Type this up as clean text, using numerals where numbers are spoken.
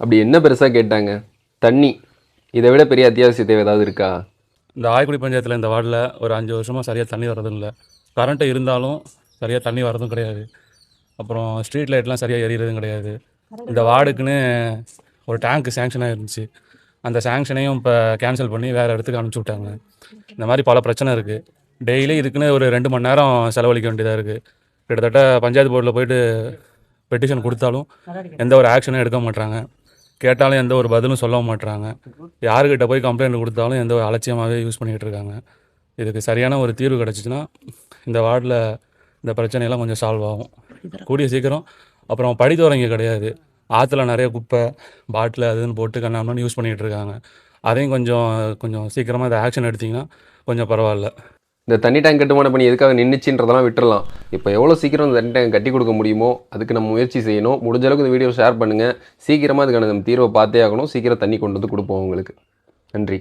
அப்படி என்ன பெருசாக கேட்டாங்க? தண்ணி. இதை விட பெரிய அத்தியாவசிய தேவை ஏதாவது இருக்கா? இந்த ஆய்க்குடி பஞ்சாயத்தில் இந்த வார்டில் ஒரு 5 வருஷமாக சரியாக தண்ணி வரதும் இல்லை. கரண்ட்டு இருந்தாலும் சரியாக தண்ணி வரதும் கிடையாது. அப்புறம் ஸ்ட்ரீட் லைட்லாம் சரியாக எரியறதும் கிடையாது. இந்த வார்டுக்குன்னு ஒரு டேங்க் சேங்ஷன் ஆகிருந்துச்சு. அந்த சேங்ஷனையும் இப்போ கேன்சல் பண்ணி வேறு இடத்துக்கு அனுப்பிச்சி விட்டாங்க. இந்த மாதிரி பல பிரச்சனை இருக்குது. டெய்லி இதுக்குன்னு ஒரு 2 மணி நேரம் செலவழிக்க வேண்டியதாக இருக்குது. கிட்டத்தட்ட பஞ்சாயத்து போர்டில் போயிட்டு பெட்டிஷன் கொடுத்தாலும் எந்த ஒரு ஆக்ஷனும் எடுக்க மாட்டாங்க. கேட்டாலும் எந்த ஒரு பதிலும் சொல்ல மாட்டுறாங்க. யாருக்கிட்ட போய் கம்ப்ளைண்ட் கொடுத்தாலும் எந்த ஒரு அலட்சியமாகவே யூஸ் பண்ணிகிட்டு இருக்காங்க. இதுக்கு சரியான ஒரு தீர்வு கிடச்சிச்சின்னா இந்த வார்டில் இந்த பிரச்சனையெல்லாம் கொஞ்சம் சால்வ் ஆகும் கூடிய சீக்கிரம். அப்புறம் படித்துவரங்க கிடையாது. ஆற்றுல நிறைய குப்பை பாட்டில் அதுன்னு போட்டு கண்ணாமன்னு யூஸ் பண்ணிகிட்டு இருக்காங்க. அதையும் கொஞ்சம் சீக்கிரமாக இதை ஆக்ஷன் எடுத்திங்கன்னா கொஞ்சம் பரவாயில்ல. இந்த தண்ணி டேங்க் கட்டுமான பணி எதுக்காக நின்றுச்சுன்றதெல்லாம் விட்டுறலாம். இப்போ எவ்வளோ சீக்கிரம் இந்த தண்ணி டேங்க் கட்டி கொடுக்க முடியுமோ அதுக்கு நம்ம முயற்சி செய்யணும். முடிஞ்ச அளவுக்கு இந்த வீடியோ ஷேர் பண்ணுங்கள். சீக்கிரமாக அதுக்கான நம்ம தீர்வை பார்த்தே ஆகணும். சீக்கிரம் தண்ணி கொண்டு வந்து கொடுப்போம் உங்களுக்கு. நன்றி.